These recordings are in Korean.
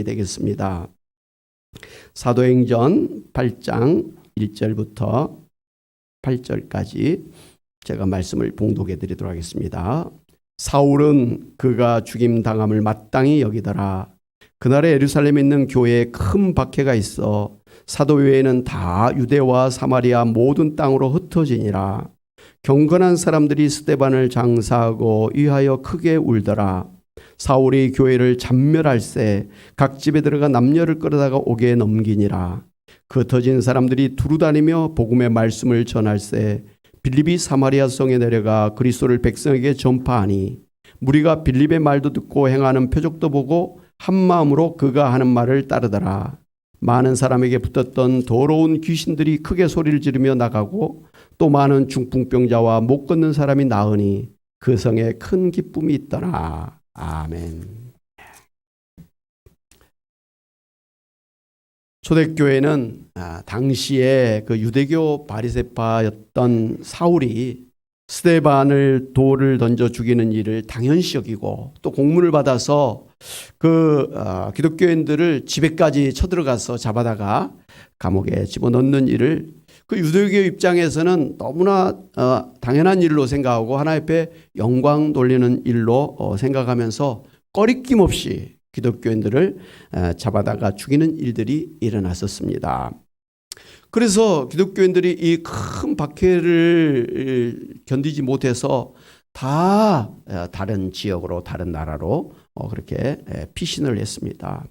되겠습니다. 사도행전 8장 1절부터 8절까지 제가 말씀을 봉독해 드리도록 하겠습니다. 사울은 그가 죽임당함을 마땅히 여기더라. 그날에 예루살렘에 있는 교회에 큰 박해가 있어 사도 외에는 다 유대와 사마리아 모든 땅으로 흩어지니라. 경건한 사람들이 스데반을 장사하고 위하여 크게 울더라. 사울이 교회를 잔멸할세 각 집에 들어가 남녀를 끌어다가 옥에 넘기니라. 그 흩어진 사람들이 두루다니며 복음의 말씀을 전할세 빌립이 사마리아 성에 내려가 그리스도를 백성에게 전파하니 무리가 빌립의 말도 듣고 행하는 표적도 보고 한 마음으로 그가 하는 말을 따르더라. 많은 사람에게 붙었던 더러운 귀신들이 크게 소리를 지르며 나가고 또 많은 중풍병자와 못 걷는 사람이 나으니 그 성에 큰 기쁨이 있더라. 아멘. 초대교회는 당시에 그 유대교 바리새파였던 사울이 스데반을 돌을 던져 죽이는 일을 당연시 여기고 또 공문을 받아서 그 기독교인들을 집에까지 쳐들어가서 잡아다가 감옥에 집어넣는 일을 그 유대교 입장에서는 너무나 당연한 일로 생각하고 하나님 앞에 영광 돌리는 일로 생각하면서 꺼리낌 없이 기독교인들을 잡아다가 죽이는 일들이 일어났었습니다. 그래서 기독교인들이 이 큰 박해를 견디지 못해서 다 다른 지역으로 다른 나라로 그렇게 피신을 했습니다.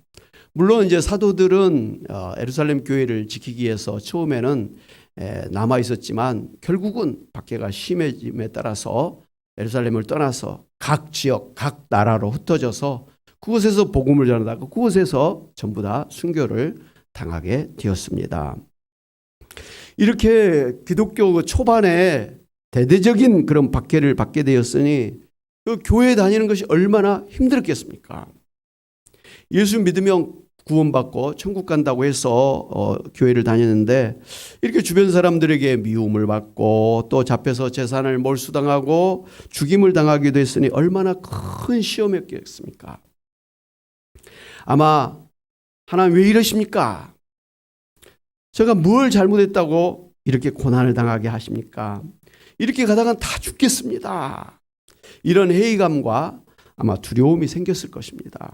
물론 이제 사도들은 예루살렘 교회를 지키기 위해서 처음에는 남아 있었지만 결국은 박해가 심해짐에 따라서 예루살렘을 떠나서 각 지역, 각 나라로 흩어져서 그곳에서 복음을 전하다가 그곳에서 전부 다 순교를 당하게 되었습니다. 이렇게 기독교 초반에 대대적인 그런 박해를 받게 되었으니 그 교회 다니는 것이 얼마나 힘들었겠습니까? 예수 믿으면 구원받고 천국 간다고 해서 교회를 다녔는데 이렇게 주변 사람들에게 미움을 받고 또 잡혀서 재산을 몰수당하고 죽임을 당하기도 했으니 얼마나 큰 시험이었겠습니까? 아마 하나님 왜 이러십니까? 제가 뭘 잘못했다고 이렇게 고난을 당하게 하십니까? 이렇게 가다간 다 죽겠습니다. 이런 회의감과 아마 두려움이 생겼을 것입니다.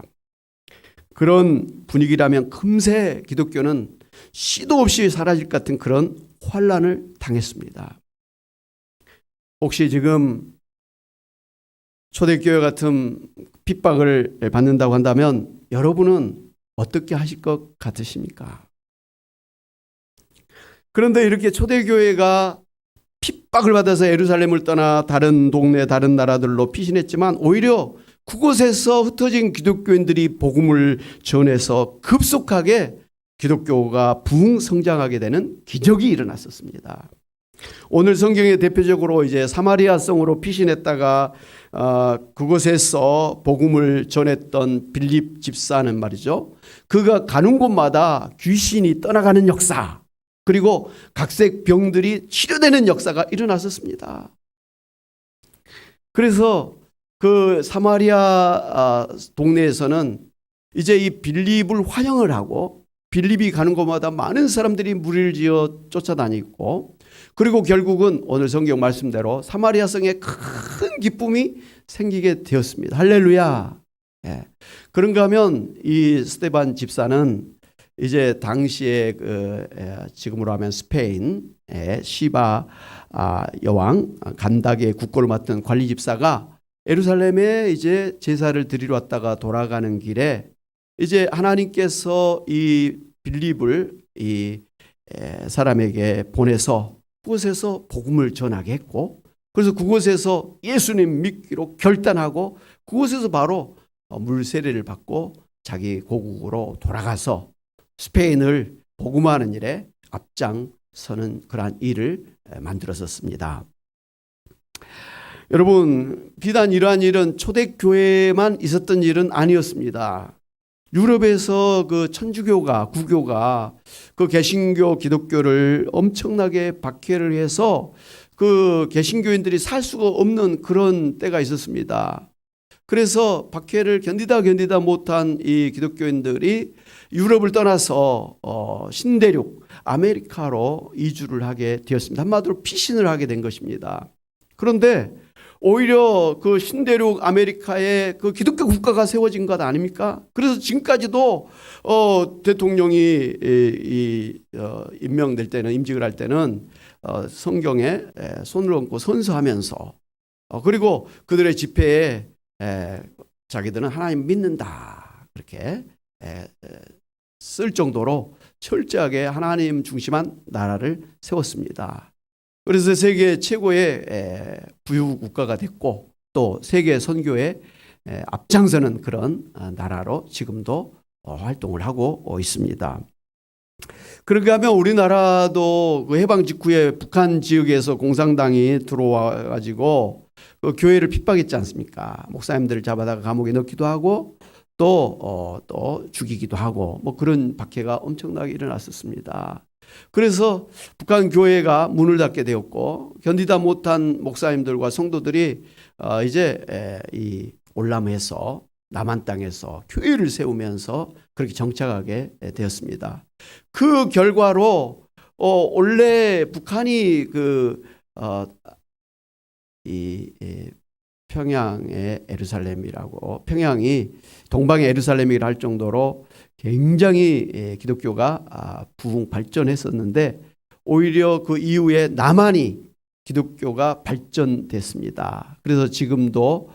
그런 분위기라면 금세 기독교는 시도 없이 사라질 것 같은 그런 환란을 당했습니다. 혹시 지금 초대교회 같은 핍박을 받는다고 한다면 여러분은 어떻게 하실 것 같으십니까? 그런데 이렇게 초대교회가 핍박을 받아서 예루살렘을 떠나 다른 동네 다른 나라들로 피신했지만 오히려 그곳에서 흩어진 기독교인들이 복음을 전해서 급속하게 기독교가 부흥 성장하게 되는 기적이 일어났었습니다. 오늘 성경에 대표적으로 이제 사마리아 성으로 피신했다가 그곳에서 복음을 전했던 빌립 집사는 말이죠. 그가 가는 곳마다 귀신이 떠나가는 역사 그리고 각색 병들이 치료되는 역사가 일어났었습니다. 그래서 그 사마리아 동네에서는 이제 이 빌립을 환영을 하고 빌립이 가는 곳마다 많은 사람들이 무리를 지어 쫓아다니고 그리고 결국은 오늘 성경 말씀대로 사마리아 성에 큰 기쁨이 생기게 되었습니다. 할렐루야. 예. 그런가 하면 이 스데반 집사는 이제 당시에 지금으로 하면 스페인의 시바 여왕 간닥의 국고를 맡은 관리 집사가 예루살렘에 이제 제사를 드리러 왔다가 돌아가는 길에 이제 하나님께서 이 빌립을 이 사람에게 보내서 그곳에서 복음을 전하게 했고 그래서 그곳에서 예수님 믿기로 결단하고 그곳에서 바로 물세례를 받고 자기 고국으로 돌아가서 스페인을 복음화하는 일에 앞장서는 그러한 일을 만들었었습니다. 여러분, 비단 이러한 일은 초대교회만 있었던 일은 아니었습니다. 유럽에서 그 천주교가, 구교가 그 개신교 기독교를 엄청나게 박해를 해서 그 개신교인들이 살 수가 없는 그런 때가 있었습니다. 그래서 박해를 견디다 못한 이 기독교인들이 유럽을 떠나서 신대륙 아메리카로 이주를 하게 되었습니다. 한마디로 피신을 하게 된 것입니다. 그런데 오히려 그 신대륙 아메리카에 그 기독교 국가가 세워진 것 아닙니까? 그래서 지금까지도 대통령이 임명될 때는, 임직을 할 때는 성경에 손을 얹고 선서하면서 그리고 그들의 집회에 자기들은 하나님 믿는다 그렇게 쓸 정도로 철저하게 하나님 중심한 나라를 세웠습니다. 그래서 세계 최고의 부유 국가가 됐고 또 세계 선교에 앞장서는 그런 나라로 지금도 활동을 하고 있습니다. 그렇게 하면 우리나라도 그 해방 직후에 북한 지역에서 공산당이 들어와 가지고 그 교회를 핍박했지 않습니까? 목사님들을 잡아다가 감옥에 넣기도 하고 또 죽이기도 하고 뭐 그런 박해가 엄청나게 일어났었습니다. 그래서 북한 교회가 문을 닫게 되었고 견디다 못한 목사님들과 성도들이 이제 이 올람에서 남한 땅에서 교회를 세우면서 그렇게 정착하게 되었습니다. 그 결과로 원래 북한이 평양의 예루살렘이라고, 평양이 동방의 예루살렘이라 할 정도로 굉장히 기독교가 부흥 발전했었는데 오히려 그 이후에 남한이 기독교가 발전됐습니다. 그래서 지금도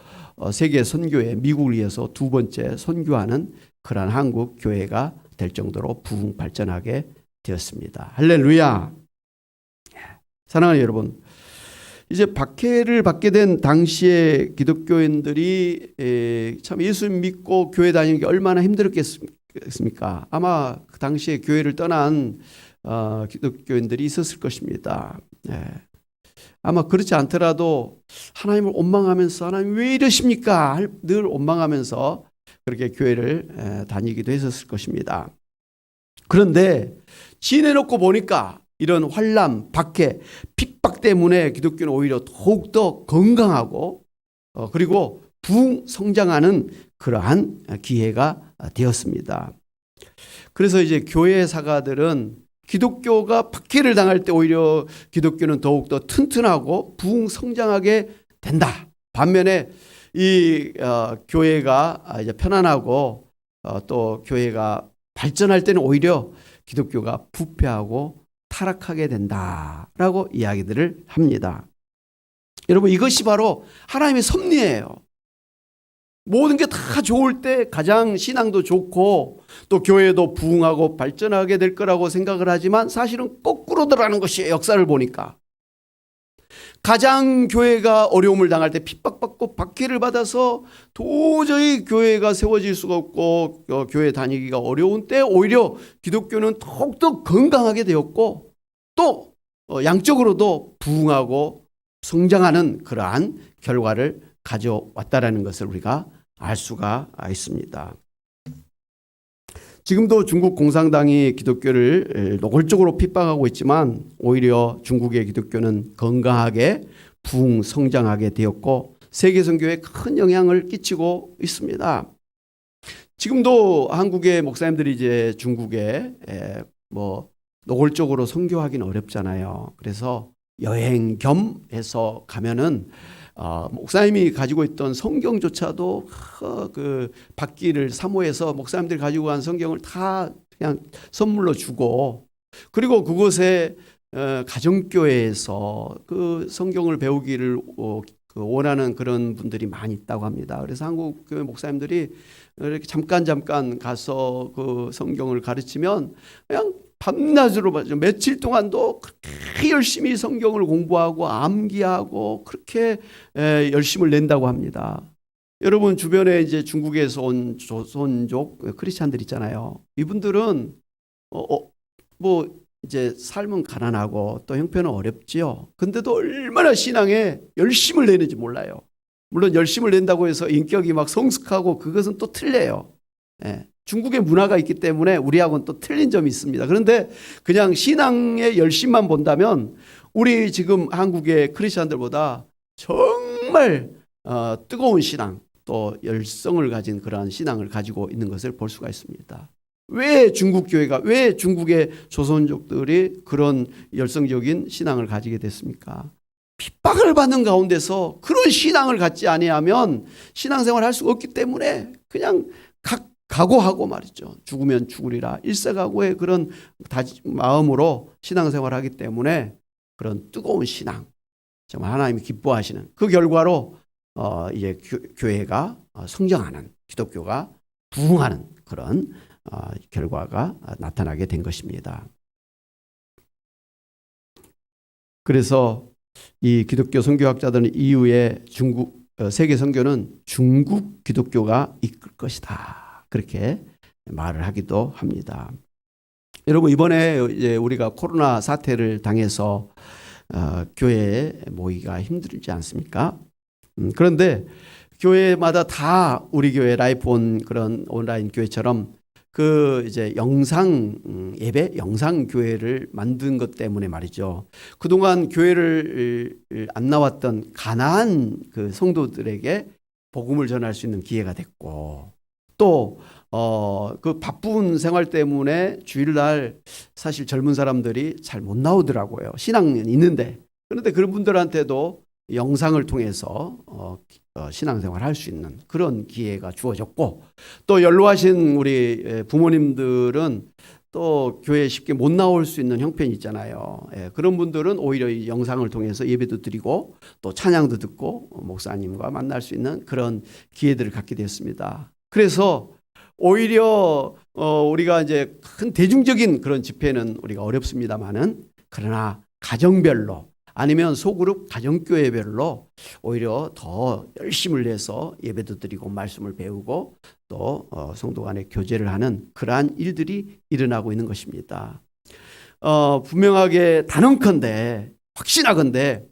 세계 선교에 미국을 위해서 두 번째 선교하는 그러한 한국 교회가 될 정도로 부흥 발전하게 되었습니다. 할렐루야. 사랑하는 여러분, 이제 박해를 받게 된 당시에 기독교인들이 참 예수 믿고 교회 다니는 게 얼마나 힘들었겠습니까? 아마 그 당시에 교회를 떠난 기독교인들이 있었을 것입니다. 아마 그렇지 않더라도 하나님을 원망하면서 하나님 왜 이러십니까? 늘 원망하면서 그렇게 교회를 다니기도 했었을 것입니다. 그런데 지내놓고 보니까 이런 환난, 박해, 핍박 때문에 기독교는 오히려 더욱더 건강하고 그리고 부흥 성장하는 그러한 기회가 되었습니다. 그래서 이제 교회 사가들은 기독교가 박해를 당할 때 오히려 기독교는 더욱더 튼튼하고 부흥 성장하게 된다. 반면에 이 교회가 이제 편안하고 또 교회가 발전할 때는 오히려 기독교가 부패하고 타락하게 된다라고 이야기들을 합니다. 여러분, 이것이 바로 하나님의 섭리예요. 모든 게 다 좋을 때 가장 신앙도 좋고 또 교회도 부흥하고 발전하게 될 거라고 생각을 하지만 사실은 거꾸로더라는 것이에요. 역사를 보니까. 가장 교회가 어려움을 당할 때 핍박받고 박해를 받아서 도저히 교회가 세워질 수가 없고 교회 다니기가 어려운 때 오히려 기독교는 더욱더 건강하게 되었고 또 양적으로도 부흥하고 성장하는 그러한 결과를 가져왔다라는 것을 우리가 알 수가 있습니다. 지금도 중국 공산당이 기독교를 노골적으로 핍박하고 있지만 오히려 중국의 기독교는 건강하게 부흥 성장하게 되었고 세계 선교에 큰 영향을 끼치고 있습니다. 지금도 한국의 목사님들이 이제 중국에 뭐 노골적으로 선교하기는 어렵잖아요. 그래서 여행 겸 해서 가면은 목사님이 가지고 있던 성경조차도 그 받기를 사모해서 목사님들이 가지고 간 성경을 다 그냥 선물로 주고 그리고 그곳에 가정교회에서 그 성경을 배우기를 원하는 그런 분들이 많이 있다고 합니다. 그래서 한국 교회 목사님들이 이렇게 잠깐 가서 그 성경을 가르치면 그냥 밤낮으로 며칠 동안도 그렇게 열심히 성경을 공부하고 암기하고 그렇게 열심을 낸다고 합니다. 여러분 주변에 이제 중국에서 온 조선족 크리스찬들 있잖아요. 이분들은 뭐 이제 삶은 가난하고 또 형편은 어렵지요. 근데도 얼마나 신앙에 열심을 내는지 몰라요. 물론 열심을 낸다고 해서 인격이 막 성숙하고 그것은 또 틀려요. 중국의 문화가 있기 때문에 우리하고는 또 틀린 점이 있습니다. 그런데 그냥 신앙의 열심만 본다면 우리 지금 한국의 크리스천들보다 정말 뜨거운 신앙, 또 열성을 가진 그러한 신앙을 가지고 있는 것을 볼 수가 있습니다. 왜 중국 교회가, 왜 중국의 조선족들이 그런 열성적인 신앙을 가지게 됐습니까? 핍박을 받는 가운데서 그런 신앙을 갖지 아니하면 신앙생활을 할 수가 없기 때문에 그냥 각오하고 말이죠. 죽으면 죽으리라 일사각오의 그런 마음으로 신앙생활을 하기 때문에 그런 뜨거운 신앙, 정말 하나님이 기뻐하시는 그 결과로 이제 교회가 성장하는, 기독교가 부흥하는 그런 결과가 나타나게 된 것입니다. 그래서 이 기독교 선교학자들은 이후에 세계 선교는 중국 기독교가 이끌 것이다, 그렇게 말을 하기도 합니다. 여러분, 이번에 이제 우리가 코로나 사태를 당해서 교회에 모이기가 힘들지 않습니까? 그런데 교회마다 다 우리 교회 라이프온 그런 온라인 교회처럼 그 이제 영상 예배, 영상 교회를 만든 것 때문에 말이죠. 그동안 교회를 안 나왔던 가난한 그 성도들에게 복음을 전할 수 있는 기회가 됐고, 또 그 바쁜 생활 때문에 주일날 사실 젊은 사람들이 잘 못 나오더라고요. 신앙은 있는데. 그런데 그런 분들한테도 영상을 통해서 신앙생활을 할 수 있는 그런 기회가 주어졌고, 또 연로하신 우리 부모님들은 또 교회에 쉽게 못 나올 수 있는 형편이 있잖아요. 그런 분들은 오히려 이 영상을 통해서 예배도 드리고 또 찬양도 듣고 목사님과 만날 수 있는 그런 기회들을 갖게 됐습니다. 그래서 오히려 우리가 이제 큰 대중적인 그런 집회는 우리가 어렵습니다만은, 그러나 가정별로 아니면 소그룹 가정교회별로 오히려 더 열심을 내서 예배도 드리고 말씀을 배우고 또 성도 간의 교제를 하는 그러한 일들이 일어나고 있는 것입니다. 분명하게 단언컨대, 확신하건대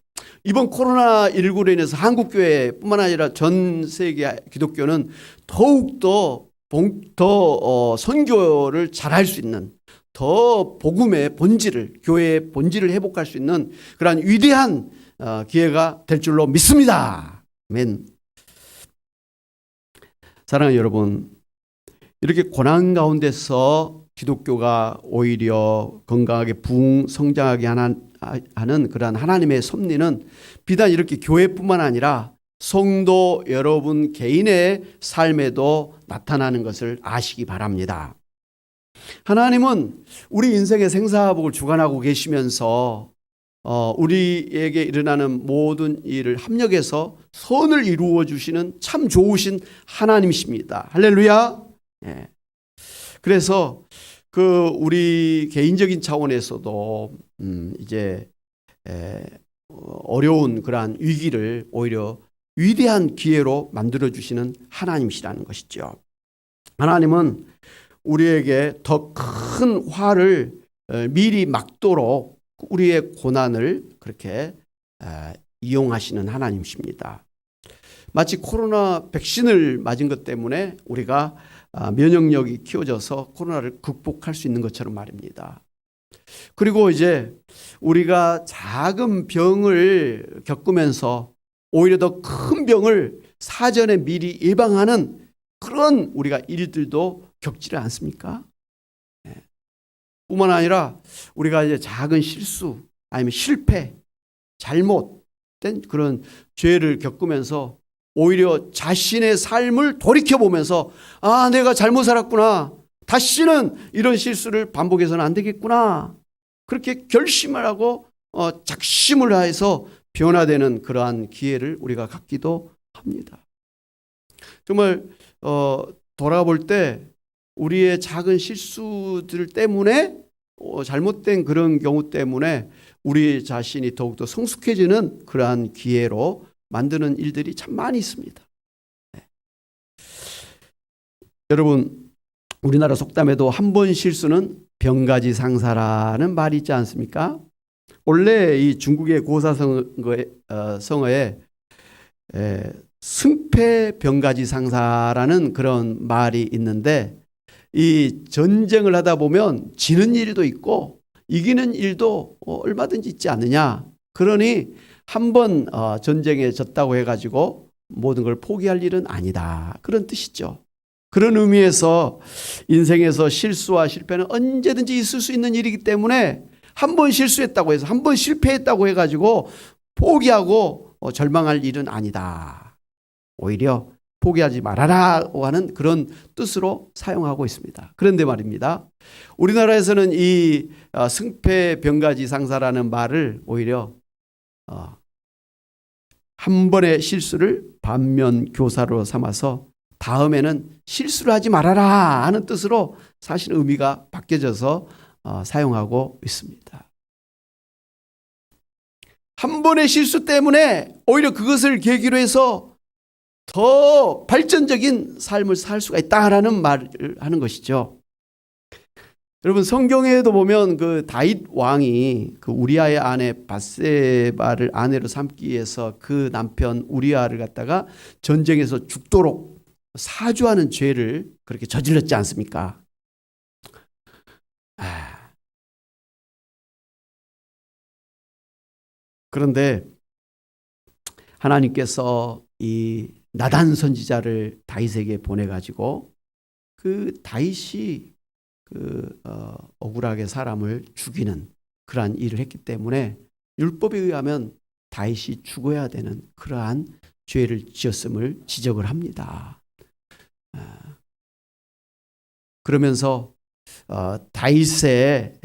이번 코로나19로 인해서 한국교회뿐만 아니라 전 세계 기독교는 더욱더 선교를 잘할 수 있는, 더 복음의 본질을, 교회의 본질을 회복할 수 있는 그러한 위대한 기회가 될 줄로 믿습니다. 아멘. 사랑하는 여러분, 이렇게 고난 가운데서 기독교가 오히려 건강하게 성장하게 하는 그러한 하나님의 섭리는 비단 이렇게 교회뿐만 아니라 성도 여러분 개인의 삶에도 나타나는 것을 아시기 바랍니다. 하나님은 우리 인생의 생사복을 주관하고 계시면서 우리에게 일어나는 모든 일을 합력해서 선을 이루어 주시는 참 좋으신 하나님이십니다. 할렐루야. 예. 그래서 그 우리 개인적인 차원에서도 이제 어려운 그러한 위기를 오히려 위대한 기회로 만들어 주시는 하나님이시라는 것이죠. 하나님은 우리에게 더 큰 화를 미리 막도록 우리의 고난을 그렇게 이용하시는 하나님이십니다. 마치 코로나 백신을 맞은 것 때문에 우리가 면역력이 키워져서 코로나를 극복할 수 있는 것처럼 말입니다. 그리고 이제 우리가 작은 병을 겪으면서 오히려 더 큰 병을 사전에 미리 예방하는 그런 우리가 일들도 겪지를 않습니까? 뿐만 아니라 우리가 이제 작은 실수 아니면 실패, 잘못된 그런 죄를 겪으면서 오히려 자신의 삶을 돌이켜보면서 내가 잘못 살았구나. 다시는 이런 실수를 반복해서는 안 되겠구나. 그렇게 결심을 하고 작심을 하여서 변화되는 그러한 기회를 우리가 갖기도 합니다. 정말 돌아볼 때 우리의 작은 실수들 때문에 잘못된 그런 경우 때문에 우리 자신이 더욱더 성숙해지는 그러한 기회로 만드는 일들이 참 많이 있습니다. 네. 여러분, 우리나라 속담에도 한 번 실수는 병가지 상사라는 말이 있지 않습니까? 원래 이 중국의 고사성어에 승패 병가지 상사라는 그런 말이 있는데, 이 전쟁을 하다 보면 지는 일도 있고 이기는 일도 얼마든지 있지 않느냐. 그러니 한 번 전쟁에 졌다고 해가지고 모든 걸 포기할 일은 아니다. 그런 뜻이죠. 그런 의미에서 인생에서 실수와 실패는 언제든지 있을 수 있는 일이기 때문에 한 번 실수했다고 해서 한 번 실패했다고 해가지고 포기하고 절망할 일은 아니다. 오히려 포기하지 말아라고 하는 그런 뜻으로 사용하고 있습니다. 그런데 말입니다. 우리나라에서는 이 승패병가지상사라는 말을 오히려 한 번의 실수를 반면교사로 삼아서 다음에는 실수를 하지 말아라 하는 뜻으로 사실 의미가 바뀌어져서 사용하고 있습니다. 한 번의 실수 때문에 오히려 그것을 계기로 해서 더 발전적인 삶을 살 수가 있다라는 말을 하는 것이죠. 여러분 성경에도 보면 그 다윗 왕이 그 우리아의 아내 밧세바를 아내로 삼기 위해서 그 남편 우리아를 갖다가 전쟁에서 죽도록 사주하는 죄를 그렇게 저질렀지 않습니까? 그런데 하나님께서 이 나단 선지자를 다윗에게 보내가지고 그 다윗이 억울하게 사람을 죽이는 그러한 일을 했기 때문에 율법에 의하면 다윗이 죽어야 되는 그러한 죄를 지었음을 지적을 합니다. 그러면서 다윗의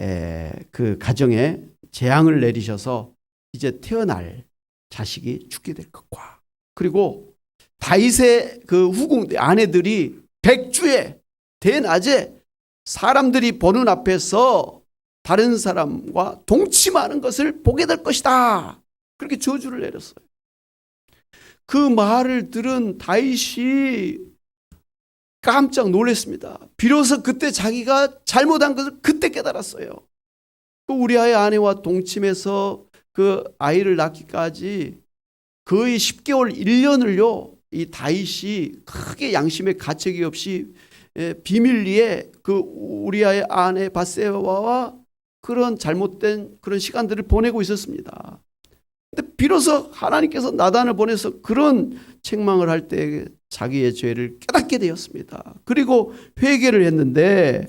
그 가정에 재앙을 내리셔서 이제 태어날 자식이 죽게 될 것과 그리고 다윗의 그 후궁 아내들이 백주에 대낮에 사람들이 보는 앞에서 다른 사람과 동침하는 것을 보게 될 것이다. 그렇게 저주를 내렸어요. 그 말을 들은 다윗이 깜짝 놀랐습니다. 비로소 그때 자기가 잘못한 것을 그때 깨달았어요. 그 우리아의 아내와 동침해서 그 아이를 낳기까지 거의 10개월 1년을요. 이 다윗이 크게 양심의 가책이 없이 비밀리에 그 우리아의 아내 밧세바와 그런 잘못된 그런 시간들을 보내고 있었습니다. 근데 비로소 하나님께서 나단을 보내서 그런 책망을 할 때 자기의 죄를 깨닫게 되었습니다. 그리고 회개를 했는데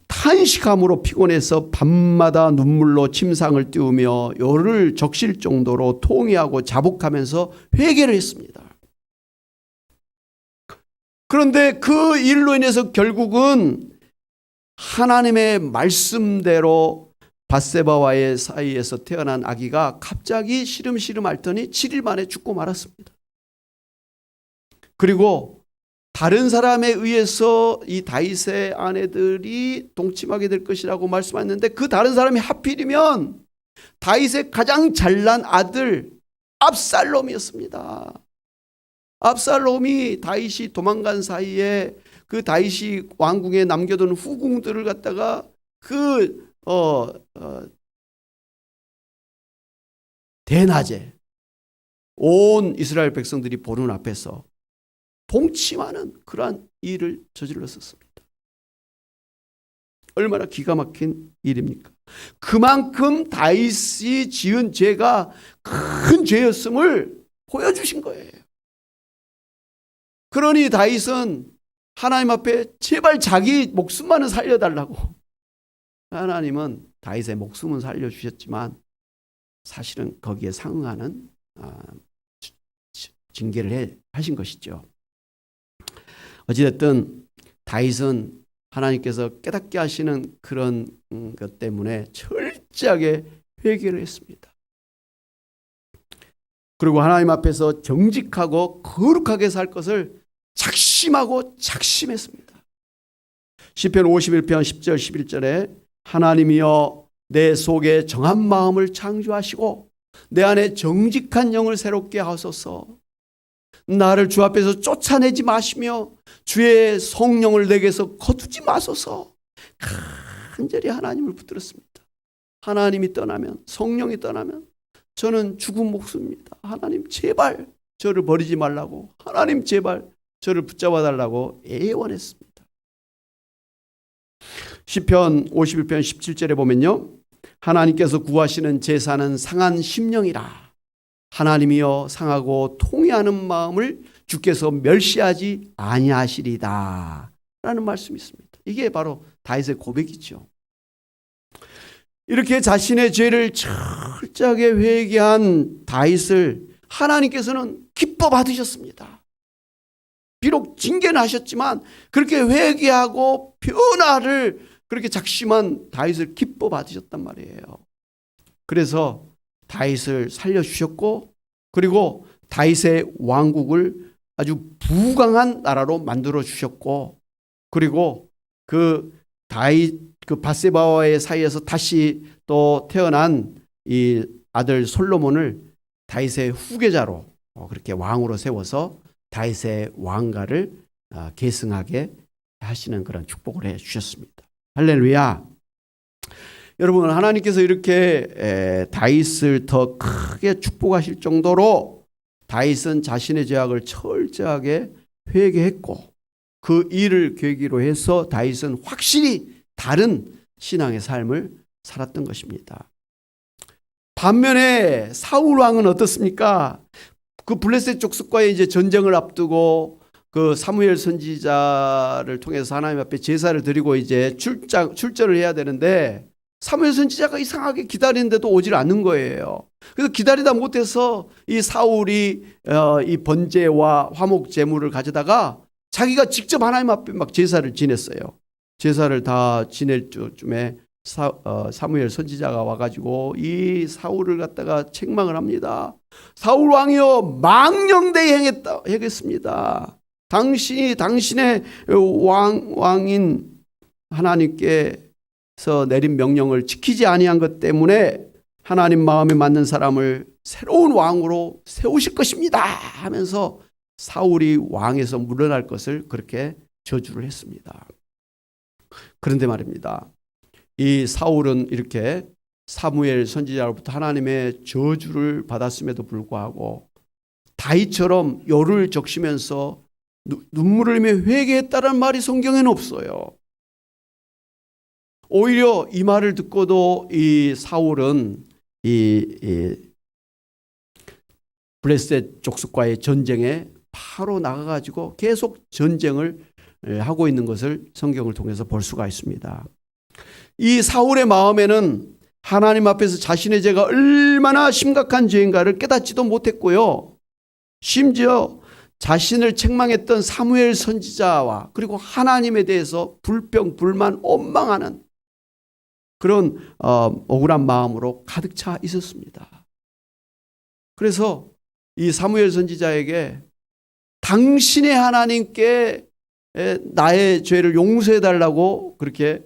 탄식함으로 피곤해서 밤마다 눈물로 침상을 띄우며 열을 적실 정도로 통회하고 자복하면서 회개를 했습니다. 그런데 그 일로 인해서 결국은 하나님의 말씀대로 밧세바와의 사이에서 태어난 아기가 갑자기 시름시름 앓더니 7일 만에 죽고 말았습니다. 그리고 다른 사람에 의해서 이 다윗의 아내들이 동침하게 될 것이라고 말씀하셨는데 그 다른 사람이 하필이면 다윗의 가장 잘난 아들 압살롬이었습니다. 압살롬이 다윗이 도망간 사이에 그 다윗이 왕궁에 남겨둔 후궁들을 갖다가 대낮에 온 이스라엘 백성들이 보는 앞에서 동침하는 그러한 일을 저질렀었습니다. 얼마나 기가 막힌 일입니까? 그만큼 다윗이 지은 죄가 큰 죄였음을 보여주신 거예요. 그러니 다윗은 하나님 앞에 제발 자기 목숨만은 살려달라고. 하나님은 다윗의 목숨은 살려주셨지만 사실은 거기에 상응하는 징계를 하신 것이죠. 어찌됐든 다윗은 하나님께서 깨닫게 하시는 그런 것 때문에 철저하게 회개를 했습니다. 그리고 하나님 앞에서 정직하고 거룩하게 살 것을 작심하고 작심했습니다. 시편 51편 10절 11절에 하나님이여 내 속에 정한 마음을 창조하시고 내 안에 정직한 영을 새롭게 하소서. 나를 주 앞에서 쫓아내지 마시며 주의 성령을 내게서 거두지 마소서. 간절히 하나님을 붙들었습니다. 하나님이 떠나면, 성령이 떠나면 저는 죽은 목숨입니다. 하나님 제발 저를 버리지 말라고, 하나님 제발 저를 붙잡아 달라고 애원했습니다. 시편 51편 17절에 보면요, 하나님께서 구하시는 제사는 상한 심령이라. 하나님이여 상하고 통회하는 마음을 주께서 멸시하지 아니하시리다 라는 말씀이 있습니다. 이게 바로 다윗의 고백이죠. 이렇게 자신의 죄를 철저하게 회개한 다윗을 하나님께서는 기뻐 받으셨습니다. 비록 징계는 하셨지만 그렇게 회개하고 변화를 그렇게 작심한 다윗을 기뻐 받으셨단 말이에요. 그래서 다윗을 살려주셨고, 그리고 다윗의 왕국을 아주 부강한 나라로 만들어 주셨고, 그리고 그 다윗 그 밧세바와의 사이에서 다시 또 태어난 이 아들 솔로몬을 다윗의 후계자로 그렇게 왕으로 세워서 다윗의 왕가를 계승하게 하시는 그런 축복을 해 주셨습니다. 할렐루야. 여러분, 하나님께서 이렇게 다윗을 더 크게 축복하실 정도로 다윗은 자신의 죄악을 철저하게 회개했고, 그 일을 계기로 해서 다윗은 확실히 다른 신앙의 삶을 살았던 것입니다. 반면에 사울 왕은 어떻습니까? 그 블레셋 족속과의 이제 전쟁을 앞두고 그 사무엘 선지자를 통해서 하나님 앞에 제사를 드리고 이제 출전을 해야 되는데, 사무엘 선지자가 이상하게 기다리는데도 오질 않는 거예요. 그래서 기다리다 못해서 이 사울이 이 번제와 화목 제물을 가져다가 자기가 직접 하나님 앞에 막 제사를 지냈어요. 제사를 다 지낼 쯤에 사무엘 선지자가 와가지고 이 사울을 갖다가 책망을 합니다. 사울 왕이여, 망령되이 행했습니다. 당신이 당신의 왕인 하나님께서 내린 명령을 지키지 아니한 것 때문에 하나님 마음에 맞는 사람을 새로운 왕으로 세우실 것입니다 하면서 사울이 왕에서 물러날 것을 그렇게 저주를 했습니다. 그런데 말입니다, 이 사울은 이렇게 사무엘 선지자로부터 하나님의 저주를 받았음에도 불구하고 다윗처럼 열을 적시면서 눈물을 흘리며 회개했다는 말이 성경에는 없어요. 오히려 이 말을 듣고도 이 사울은 이 블레셋 족속과의 전쟁에 바로 나가가지고 계속 전쟁을 하고 있는 것을 성경을 통해서 볼 수가 있습니다. 이 사울의 마음에는 하나님 앞에서 자신의 죄가 얼마나 심각한 죄인가를 깨닫지도 못했고요. 심지어 자신을 책망했던 사무엘 선지자와 그리고 하나님에 대해서 불평, 불만, 원망하는 그런 억울한 마음으로 가득 차 있었습니다. 그래서 이 사무엘 선지자에게 당신의 하나님께 나의 죄를 용서해 달라고 그렇게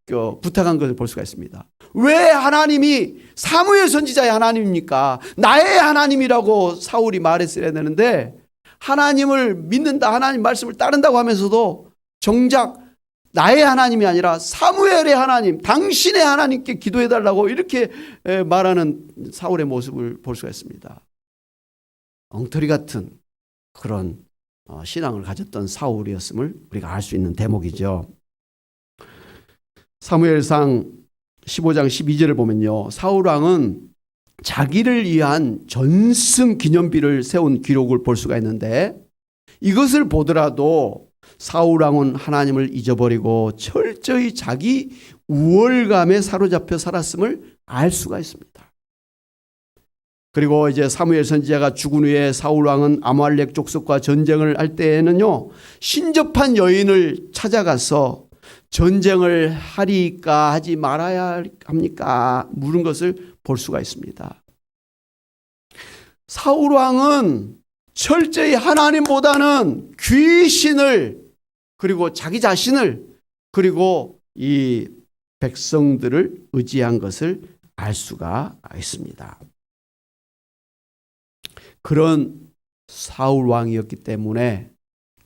부탁한 것을 볼 수가 있습니다. 왜 하나님이 사무엘 선지자의 하나님입니까? 나의 하나님이라고 사울이 말했어야 되는데, 하나님을 믿는다, 하나님 말씀을 따른다고 하면서도 정작 나의 하나님이 아니라 사무엘의 하나님, 당신의 하나님께 기도해 달라고 이렇게 말하는 사울의 모습을 볼 수가 있습니다. 엉터리 같은 그런 신앙을 가졌던 사울이었음을 우리가 알 수 있는 대목이죠. 사무엘상 15장 12절을 보면요, 사울 왕은 자기를 위한 전승 기념비를 세운 기록을 볼 수가 있는데, 이것을 보더라도 사울 왕은 하나님을 잊어버리고 철저히 자기 우월감에 사로잡혀 살았음을 알 수가 있습니다. 그리고 이제 사무엘 선지자가 죽은 후에 사울 왕은 아말렉 족속과 전쟁을 할 때에는요, 신접한 여인을 찾아가서 전쟁을 하리까 하지 말아야 합니까? 물은 것을 볼 수가 있습니다. 사울 왕은 철저히 하나님보다는 귀신을, 그리고 자기 자신을, 그리고 이 백성들을 의지한 것을 알 수가 있습니다. 그런 사울 왕이었기 때문에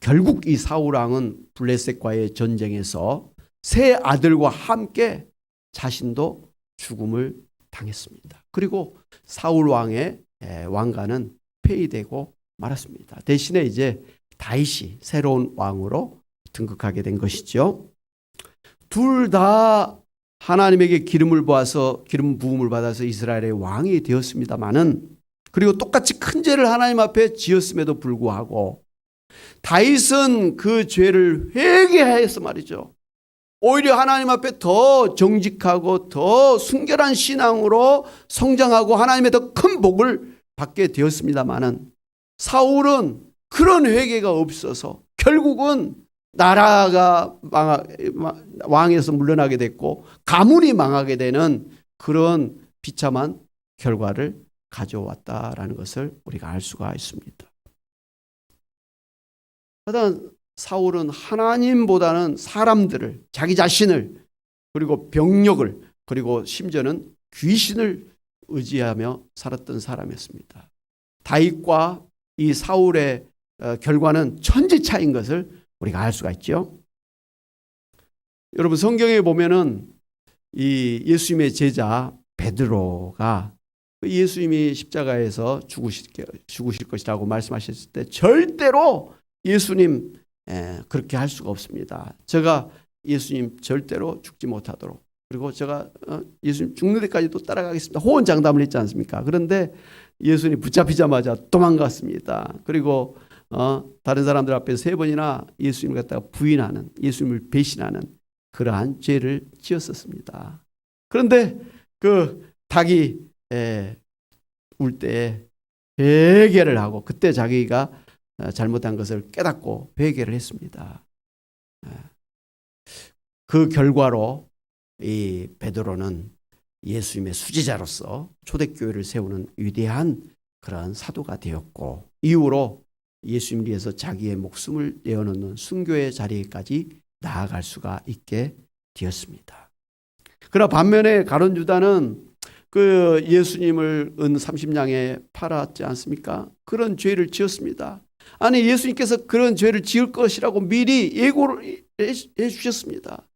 결국 이 사울 왕은 블레셋과의 전쟁에서 세 아들과 함께 자신도 죽음을 당했습니다. 그리고 사울 왕의 왕가는 폐위되고 말았습니다. 대신에 이제 다윗이 새로운 왕으로 등극하게 된 것이죠. 둘 다 하나님에게 기름 부음을 받아서 이스라엘의 왕이 되었습니다마는 그리고 똑같이 큰 죄를 하나님 앞에 지었음에도 불구하고 다윗은 그 죄를 회개하여서 말이죠. 오히려 하나님 앞에 더 정직하고 더 순결한 신앙으로 성장하고 하나님의 더 큰 복을 받게 되었습니다마는 사울은 그런 회개가 없어서 결국은 나라가 왕에서 물러나게 됐고 가문이 망하게 되는 그런 비참한 결과를 가져왔다라는 것을 우리가 알 수가 있습니다. 하여튼 사울은 하나님보다는 사람들을, 자기 자신을, 그리고 병력을, 그리고 심지어는 귀신을 의지하며 살았던 사람이었습니다. 다윗과 이 사울의 결과는 천지 차이인 것을 우리가 알 수가 있죠. 여러분, 성경에 보면은 이 예수님의 제자 베드로가 예수님이 십자가에서 죽으실 것이라고 말씀하셨을 때 절대로 예수님 그렇게 할 수가 없습니다. 제가 예수님 절대로 죽지 못하도록, 그리고 제가 예수님 죽는 데까지도 따라가겠습니다. 호언장담을 했지 않습니까? 그런데 예수님 붙잡히자마자 도망갔습니다. 그리고 다른 사람들 앞에 3번이나 예수님을 갖다가 부인하는, 예수님을 배신하는 그러한 죄를 지었었습니다. 그런데 그 닭이 울 때에 회개를 하고 그때 자기가 잘못한 것을 깨닫고 회개를 했습니다. 그 결과로 이 베드로는 예수님의 수제자로서 초대교회를 세우는 위대한 그런 사도가 되었고, 이후로 예수님을 위해서 자기의 목숨을 내어놓는 순교의 자리까지 나아갈 수가 있게 되었습니다. 그러나 반면에 가룟 유다는 그 예수님을 은 30냥에 팔았지 않습니까? 그런 죄를 지었습니다. 아니, 예수님께서 그런 죄를 지을 것이라고 미리 예고를 해 주셨습니다.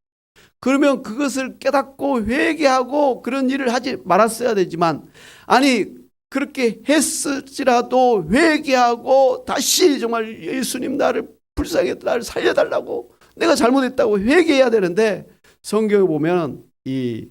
그러면 그것을 깨닫고 회개하고 그런 일을 하지 말았어야 되지만, 아니 그렇게 했을지라도 회개하고 다시 정말 예수님 나를 불쌍히 나를 살려달라고, 내가 잘못했다고 회개해야 되는데, 성경에 보면 이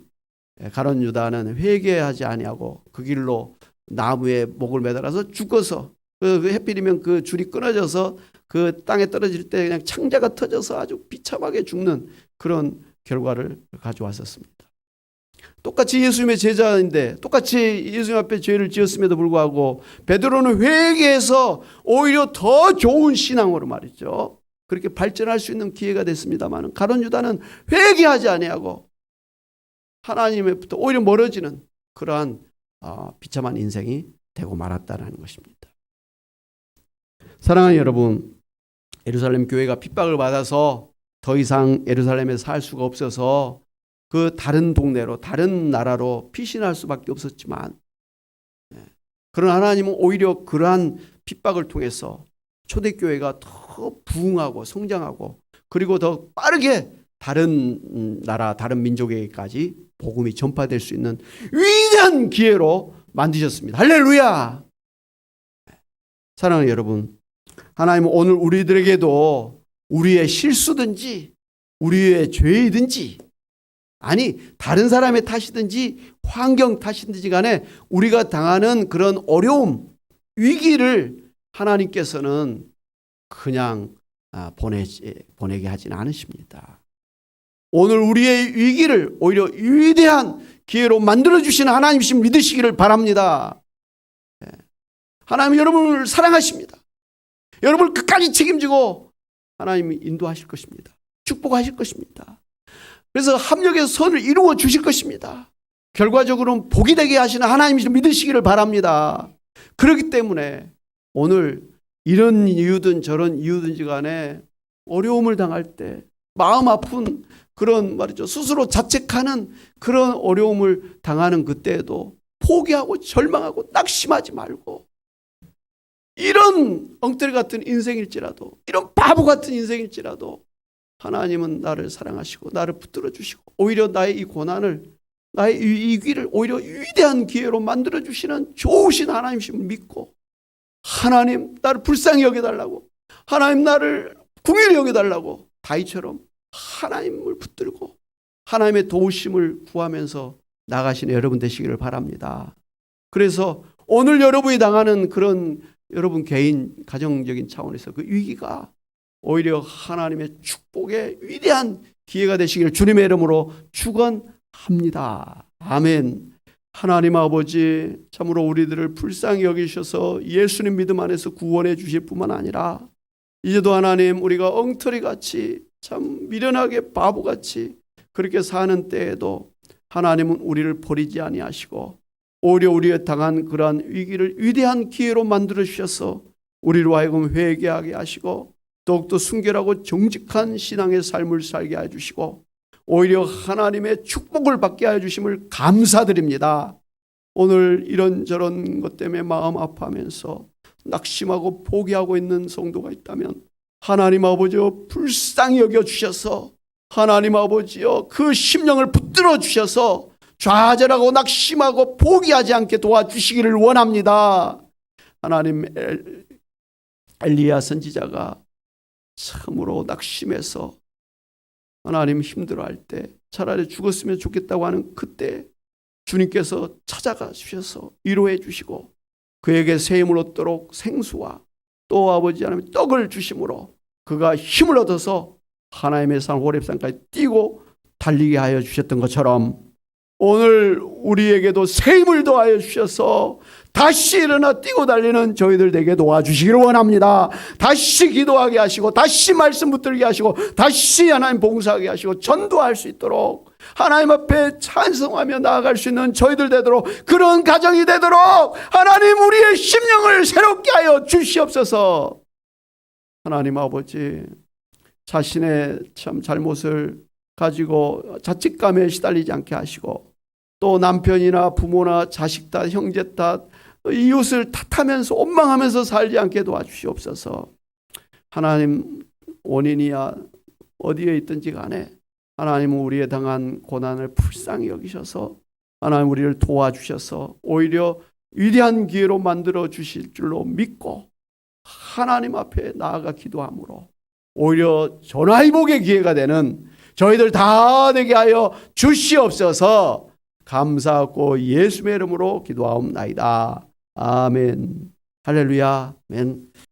가룟 유다는 회개하지 아니하고 그 길로 나무에 목을 매달아서 죽어서, 그 해필이면 그 줄이 끊어져서 그 땅에 떨어질 때 그냥 창자가 터져서 아주 비참하게 죽는 그런 결과를 가져왔었습니다. 똑같이 예수님의 제자인데, 똑같이 예수님 앞에 죄를 지었음에도 불구하고 베드로는 회개해서 오히려 더 좋은 신앙으로 말이죠, 그렇게 발전할 수 있는 기회가 됐습니다만, 가룟 유다는 회개하지 아니하고 하나님으로부터 오히려 멀어지는 그러한 비참한 인생이 되고 말았다는 것입니다. 사랑하는 여러분, 예루살렘 교회가 핍박을 받아서 더 이상 예루살렘에 살 수가 없어서 그 다른 동네로, 다른 나라로 피신할 수밖에 없었지만, 그러나 하나님은 오히려 그러한 핍박을 통해서 초대교회가 더 부흥하고 성장하고, 그리고 더 빠르게 다른 나라, 다른 민족에게까지 복음이 전파될 수 있는 위대한 기회로 만드셨습니다. 할렐루야! 사랑하는 여러분, 하나님은 오늘 우리들에게도 우리의 실수든지 우리의 죄이든지, 아니 다른 사람의 탓이든지 환경 탓이든지 간에 우리가 당하는 그런 어려움, 위기를 하나님께서는 그냥 보내게 하지는 않으십니다. 오늘 우리의 위기를 오히려 위대한 기회로 만들어주시는 하나님이심 믿으시기를 바랍니다. 하나님 여러분을 사랑하십니다. 여러분을 끝까지 책임지고 하나님이 인도하실 것입니다. 축복하실 것입니다. 그래서 합력해서 선을 이루어 주실 것입니다. 결과적으로는 복이 되게 하시는 하나님이심 믿으시기를 바랍니다. 그렇기 때문에 오늘 이런 이유든 저런 이유든지 간에 어려움을 당할 때, 마음 아픈 그런 말이죠, 스스로 자책하는 그런 어려움을 당하는 그때에도 포기하고 절망하고 낙심하지 말고, 이런 엉터리 같은 인생일지라도, 이런 바보 같은 인생일지라도 하나님은 나를 사랑하시고 나를 붙들어 주시고 오히려 나의 이 고난을, 나의 이 위기를 오히려 위대한 기회로 만들어 주시는 좋으신 하나님이심을 믿고, 하나님 나를 불쌍히 여겨달라고, 하나님 나를 긍휼히 여겨달라고 다윗처럼 하나님을 붙들고 하나님의 도우심을 구하면서 나가시는 여러분 되시기를 바랍니다. 그래서 오늘 여러분이 당하는 그런 여러분 개인 가정적인 차원에서 그 위기가 오히려 하나님의 축복의 위대한 기회가 되시기를 주님의 이름으로 축원합니다. 아멘. 하나님 아버지, 참으로 우리들을 불쌍히 여기셔서 예수님 믿음 안에서 구원해 주실 뿐만 아니라 이제도 하나님 우리가 엉터리같이 참 미련하게 바보같이 그렇게 사는 때에도 하나님은 우리를 버리지 아니하시고 오히려 우리가 당한 그러한 위기를 위대한 기회로 만들어 주셔서 우리로 하여금 회개하게 하시고 더욱더 순결하고 정직한 신앙의 삶을 살게 해주시고 오히려 하나님의 축복을 받게 해주심을 감사드립니다. 오늘 이런저런 것 때문에 마음 아파하면서 낙심하고 포기하고 있는 성도가 있다면 하나님 아버지여 불쌍히 여겨주셔서 하나님 아버지여 그 심령을 붙들어 주셔서 좌절하고 낙심하고 포기하지 않게 도와주시기를 원합니다. 하나님, 엘리야 선지자가 참으로 낙심해서 하나님 힘들어할 때 차라리 죽었으면 좋겠다고 하는 그때 주님께서 찾아가 주셔서 위로해 주시고 그에게 새 힘을 얻도록 생수와 또 아버지 하나님 떡을 주심으로 그가 힘을 얻어서 하나님의 산 호렙산까지 뛰고 달리게 하여 주셨던 것처럼 오늘 우리에게도 새 힘을 더하여 주셔서 다시 일어나 뛰고 달리는 저희들 되게 도와주시기를 원합니다. 다시 기도하게 하시고 다시 말씀 붙들게 하시고 다시 하나님 봉사하게 하시고 전도할 수 있도록 하나님 앞에 찬송하며 나아갈 수 있는 저희들 되도록 그런 가정이 되도록 하나님 우리의 심령을 새롭게 하여 주시옵소서. 하나님 아버지, 자신의 참 잘못을 가지고 자책감에 시달리지 않게 하시고 또 남편이나 부모나 자식 탓, 형제 탓, 이웃을 탓하면서 원망하면서 살지 않게 도와주시옵소서. 하나님, 원인이야 어디에 있든지 간에 하나님은 우리의 당한 고난을 불쌍히 여기셔서 하나님 우리를 도와주셔서 오히려 위대한 기회로 만들어 주실 줄로 믿고 하나님 앞에 나아가 기도함으로 오히려 전화위복의 기회가 되는 저희들 다 되게 하여 주시옵소서. 감사하고 예수의 이름으로 기도하옵나이다. 아멘. 할렐루야. 아멘.